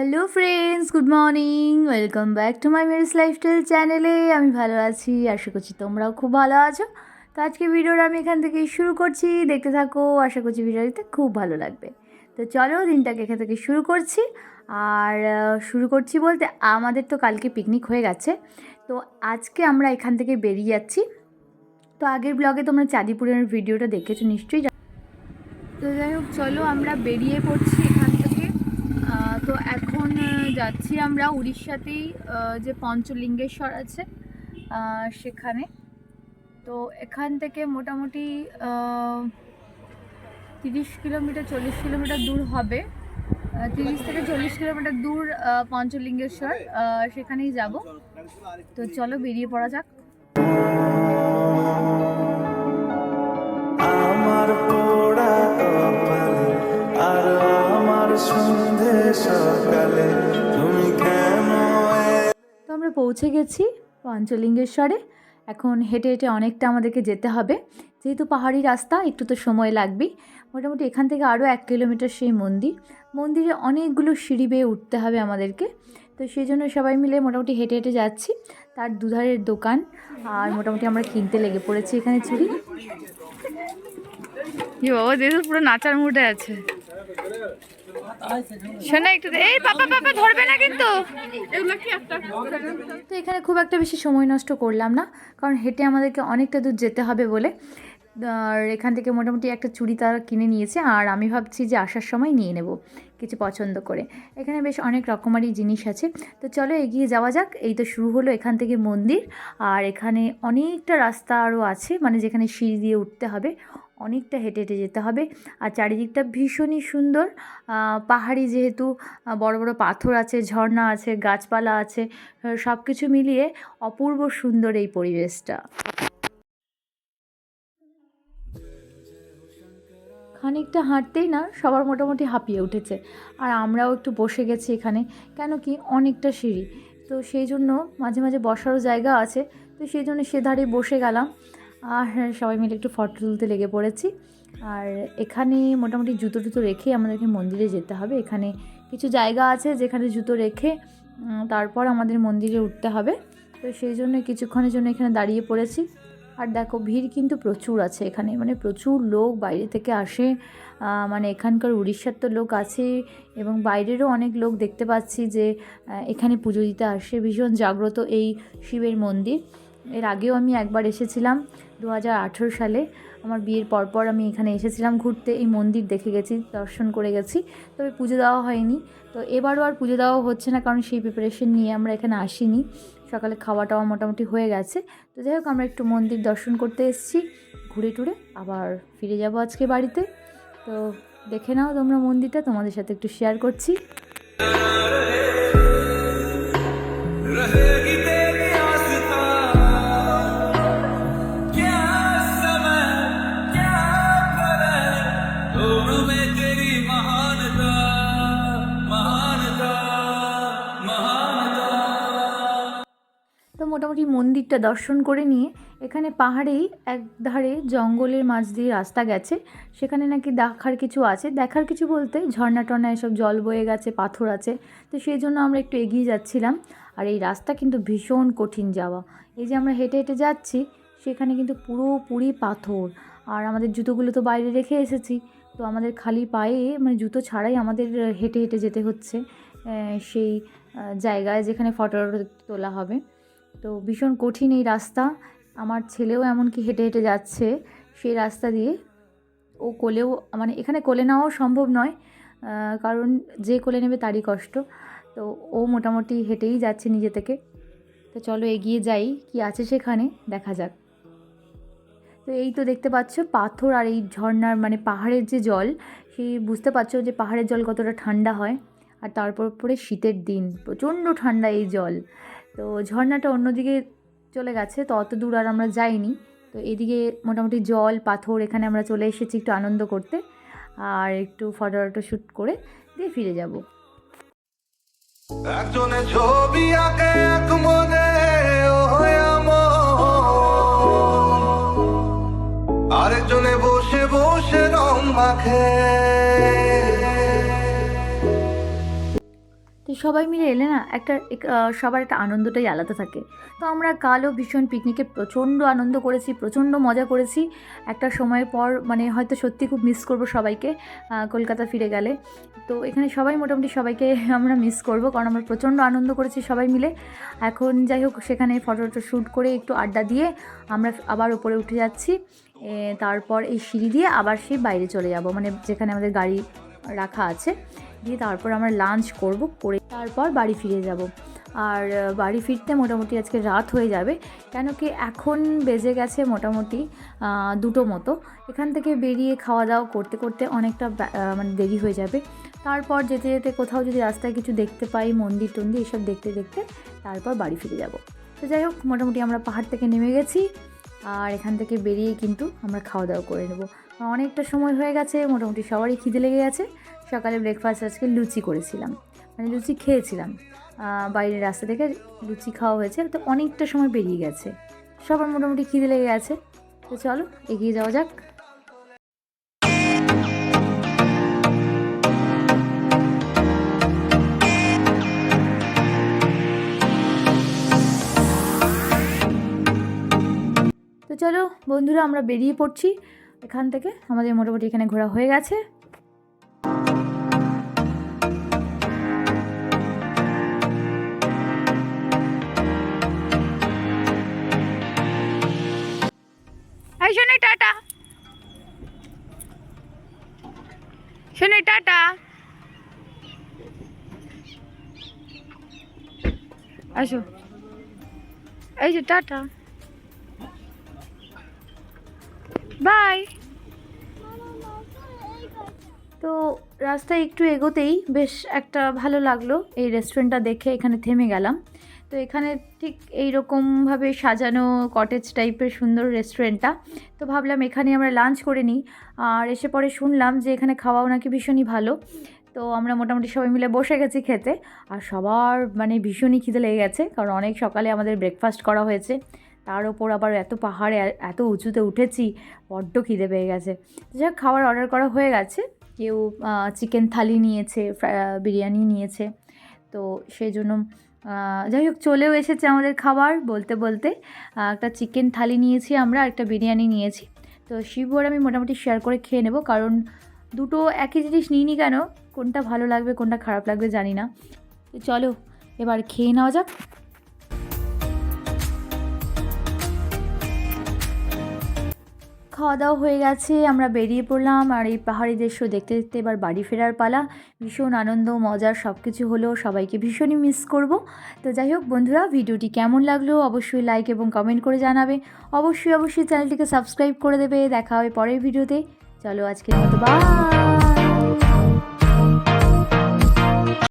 Hello friends, good morning. Welcome back to my Mary's lifestyle চ্যানেলে। আমি ভালো আছি, আশা করছি তোমরাও খুব ভালো আছো। তো আজকে ভিডিওটা আমি এখান থেকে শুরু করছি, দেখতে থাকো। আশা করছি ভিডিওতে খুব ভালো লাগবে। তো চলো দিনটাকে এখান থেকে শুরু করছি। আর শুরু করছি বলতে আমাদের তো কালকে পিকনিক হয়ে গেছে, তো আজকে আমরা এখান থেকে বেরিয়ে যাচ্ছি। তো আগের ব্লগে তোমরা চাঁদিপুরের ভিডিওটা দেখেছো নিশ্চয়ই। তো যাই হোক, চলো আমরা বেরিয়ে পড়ছি এখান থেকে। তো এখন যাচ্ছি আমরা উড়িষ্যাতেই, যে পঞ্চলিঙ্গেশ্বর আছে সেখানে। তো এখান থেকে মোটামুটি 30 কিলোমিটার 40 কিলোমিটার দূর হবে, 30 থেকে 40 কিলোমিটার দূর পঞ্চলিঙ্গেশ্বর, সেখানেই যাব। তো চলো বেরিয়ে পড়া যাক। আমার পোড়া কপালে আর আমার সন্ধে সকালে তুমি কেন। তো আমরা পৌঁছে গেছি পঞ্চলিঙ্গেশ্বরে। এখন হেঁটে হেঁটে অনেকটা আমাদেরকে যেতে হবে, যেহেতু পাহাড়ি রাস্তা একটু তো সময় লাগবেই। মোটামুটি এখান থেকে আরও 1 কিলোমিটার সেই মন্দিরে অনেকগুলো সিঁড়ি বেয়ে উঠতে হবে আমাদেরকে। তো সেই জন্য সবাই মিলে মোটামুটি হেঁটে হেঁটে যাচ্ছি। তার দুধারের দোকান, আর মোটামুটি আমরা কিনতে লেগে পড়েছি এখানে চুড়ি। বাবা দেখো পুরো নাচার মুডে আছে। শোনা একটু, এই পাপা পাপা ধরবে না কিন্তু। তো এখানে খুব একটা বেশি সময় নষ্ট করলাম না, কারণ হেঁটে আমাদেরকে অনেকটা দূর যেতে হবে বলে। আর এখান থেকে মোটামুটি একটা চুড়ি তারা কিনে নিয়েছে, আর আমি ভাবছি যে আসার সময় নিয়ে নেব কিছু পছন্দ করে। এখানে বেশ অনেক রকমারি জিনিস আছে। তো চলো এগিয়ে যাওয়া যাক। এই তো শুরু হলো এখান থেকে মন্দির, আর এখানে অনেকটা রাস্তা আরও আছে, মানে যেখানে সিঁড়ি দিয়ে উঠতে হবে, অনেকটা হেঁটে হেঁটে যেতে হবে। আর চারিদিকটা ভীষণই সুন্দর, পাহাড়ি যেহেতু, বড় বড় পাথর আছে, ঝর্ণা আছে, গাছপালা আছে, সব কিছু মিলিয়ে অপূর্ব সুন্দর এই পরিবেশটা। খানিকটা হাঁটতেই না সবার মোটামুটি হাঁপিয়ে উঠেছে, আর আমরাও একটু বসে গেছি এখানে, কেন কি অনেকটা সিঁড়ি, তো সেই জন্য মাঝে মাঝে বসারও জায়গা আছে। তো সেই জন্য সে ধারে বসে গেলাম, আর সবাই মিলে একটু ফটো তুলতে লেগে পড়েছি। আর এখানে মোটামুটি জুতো টুতো রেখে আমাদেরকে মন্দিরে যেতে হবে। এখানে কিছু জায়গা আছে যেখানে জুতো রেখে তারপর আমাদের মন্দিরে উঠতে হবে। তো সেই জন্য কিছুক্ষণের জন্য এখানে দাঁড়িয়ে পড়েছি। আর দেখো ভিড় কিন্তু প্রচুর আছে এখানে, মানে প্রচুর লোক বাইরে থেকে আসে। মানে এখানকার উড়িষ্যার তো লোক আছে, এবং বাইরেরও অনেক লোক দেখতে পাচ্ছি যে এখানে পুজো দিতে আসে। ভীষণ জাগ্রত এই শিবের মন্দির। এর আগেও আমি একবার এসেছিলাম 2018 সালে, আমার বিয়ের পরপর আমি এখানে এসেছিলাম ঘুরতে। এই মন্দির দেখে গেছি, দর্শন করে গেছি, তবে পুজো দেওয়া হয়নি। তো এবারও আর পুজো দেওয়া হচ্ছে না, কারণ সেই প্রিপারেশন নিয়ে আমরা এখানে আসিনি। সকালে খাওয়া টাওয়া মোটামুটি হয়ে গেছে। তো যাই হোক, আমরা একটু মন্দির দর্শন করতে এসেছি, ঘুরে টুরে আবার ফিরে যাব আজকে বাড়িতে। তো দেখে নাও তোমরা মন্দিরটা, তোমাদের সাথে একটু শেয়ার করছি। তো মোটামুটি মন্দিরটা দর্শন করে নিয়ে এখানে পাহাড়েই এক ধারে জঙ্গলের মাঝ দিয়ে রাস্তা গেছে, সেখানে নাকি দেখার কিছু আছে। দেখার কিছু বলতে ঝর্ণা টর্ণা এসব জল বয়ে গেছে, পাথর আছে। তো সেই জন্য আমরা একটু এগিয়ে যাচ্ছিলাম। আর এই রাস্তা কিন্তু ভীষণ কঠিন যাওয়া। এই যে আমরা হেঁটে হেঁটে যাচ্ছি, সেখানে কিন্তু পুরোপুরি পাথর। আর আমাদের জুতোগুলো তো বাইরে রেখে এসেছি, তো আমাদের খালি পায়ে, মানে জুতো ছাড়াই আমাদের হেঁটে হেঁটে যেতে হচ্ছে সেই জায়গায় যেখানে ফটো তোলা হবে। তো ভীষণ কঠিন এই রাস্তা। আমার ছেলেও এমনকি হেঁটে হেঁটে যাচ্ছে সেই রাস্তা দিয়ে। ও কোলেও, মানে এখানে কোলে নেওয়াও সম্ভব নয়, কারণ যে কোলে নেবে তারই কষ্ট। তো ও মোটামুটি হেঁটেই যাচ্ছে নিজে থেকে। তো চলো এগিয়ে যাই, কি আছে সেখানে দেখা যাক। তো এই তো দেখতে পাচ্ছ পাথর, আর এই ঝর্ণার মানে পাহাড়ের যে জল, সেই বুঝতে পারছো যে পাহাড়ের জল কতটা ঠান্ডা হয়। আর তারপর পরে শীতের দিন প্রচণ্ড ঠান্ডা এই জল। তো ঝর্ণাটা অন্যদিকে চলে গেছে, তো অত দূর আর আমরা যাইনি। তো এদিকে মোটামুটি জল পাথর, এখানে আমরা চলে এসেছি একটু আনন্দ করতে, আর একটু ফটো শ্যুট করে দিয়ে ফিরে যাব। একজনে ছবি আঁকে এক মনে আরেকজনে বসে বসে রং মাখে। তো তো সবাই মিলে এলে না সবার একটা আনন্দটাই আলাদা থাকে। তো আমরা কালও ভীষণ পিকনিকে প্রচণ্ড আনন্দ করেছি, প্রচণ্ড মজা করেছি। একটা সময় পর মানে হয়তো সত্যি খুব মিস করব সবাইকে কলকাতা ফিরে গেলে। তো এখানে সবাই মোটামুটি সবাইকে আমরা মিস করব, কারণ আমরা প্রচণ্ড আনন্দ করেছি সবাই মিলে। এখন যাই হোক, সেখানে ফটো শ্যুট করে একটু আড্ডা দিয়ে আমরা আবার উপরে উঠে যাচ্ছি। তারপর এই সিঁড়ি দিয়ে আবার সেই বাইরে চলে যাব, মানে যেখানে আমাদের গাড়ি রাখা আছে, দিয়ে তারপর আমরা লাঞ্চ করে তারপর বাড়ি ফিরে যাব। আর বাড়ি ফিরতে মোটামুটি আজকে রাত হয়ে যাবে, কেন কি এখন বেজে গেছে মোটামুটি 2টো মতো। এখান থেকে বেরিয়ে খাওয়া দাওয়া করতে করতে অনেকটা মানে দেরি হয়ে যাবে। তারপর যেতে যেতে কোথাও যদি রাস্তায় কিছু দেখতে পাই, মন্দির টন্দির এসব দেখতে দেখতে তারপর বাড়ি ফিরে যাব। তো যাই হোক, মোটামুটি আমরা পাহাড় থেকে নেমে গেছি, আর এখান থেকে বেরিয়ে কিন্তু আমরা খাওয়া দাওয়া করে নেব। অনেকটা সময় হয়ে গেছে, মোটামুটি সবারই খিদে লেগে গেছে। সকালে ব্রেকফাস্ট আজকে লুচি করেছিলাম, মানে লুচি খেয়েছিলাম, বাইরের রাস্তা থেকে লুচি খাওয়া হয়েছে। তো অনেকটা সময় বেরিয়ে গেছে, সবার মোটামুটি খিদে লেগে গেছে। তো চলো এগিয়ে যাওয়া যাক। তো চলো বন্ধুরা, আমরা বেরিয়ে পড়ছি এখান থেকে। আমাদের মোটামুটি এখানে ঘোরা হয়ে গেছে। এই শোনে টাটা, শোনে টাটা, আসো, এই যে টাটা, বাই। তো রাস্তায় একটু এগোতেই বেশ একটা ভালো লাগলো এই রেস্টুরেন্টটা দেখে, এখানে থেমে গেলাম। তো এখানে ঠিক এইরকমভাবে সাজানো কটেজ টাইপের সুন্দর রেস্টুরেন্টটা। তো ভাবলাম এখানে আমরা লাঞ্চ করে নিই। আর এসে পরে শুনলাম যে এখানে খাওয়াও নাকি ভীষণই ভালো। তো আমরা মোটামুটি সবাই মিলে বসে গেছি খেতে। আর সবার মানে ভীষণই খিদে লেগে গেছে, কারণ অনেক সকালে আমাদের ব্রেকফাস্ট করা হয়েছে, তার ওপর আবার এত পাহাড়ে এত উঁচুতে উঠেছি, বড্ড খিদে পেয়ে গেছে। যাক, খাবার অর্ডার করা হয়ে গেছে। কেউ চিকেন থালি নিয়েছে, বিরিয়ানি নিয়েছে। তো সেই জন্য যাই হোক, চলেও এসেছে আমাদের খাবার বলতে বলতে। একটা চিকেন থালি নিয়েছি আমরা, একটা বিরিয়ানি নিয়েছি। তো শিবু আর আমি মোটামুটি শেয়ার করে খেয়ে নেব, কারণ দুটো একই জিনিস নিইনি কেন, কোনটা ভালো লাগবে কোনটা খারাপ লাগবে জানি না। তো চলো এবার খেয়ে নেওয়া যাক। খাওয়া দাওয়া হয়ে গেছে, আমরা বেরিয়ে পড়লাম। আর এই পাহাড়ি দৃশ্য দেখতে দেখতে এবার বাড়ি ফেরার পালা। ভীষণ আনন্দ মজার সব কিছু হলো, সবাইকে ভীষণই মিস করব। তো যাই হোক বন্ধুরা, ভিডিওটি কেমন লাগলো অবশ্যই লাইক এবং কমেন্ট করে জানাবে। অবশ্যই চ্যানেলটিকে সাবস্ক্রাইব করে দেবে। দেখা হবে পরের ভিডিওতে। চলো আজকের মতো বাই।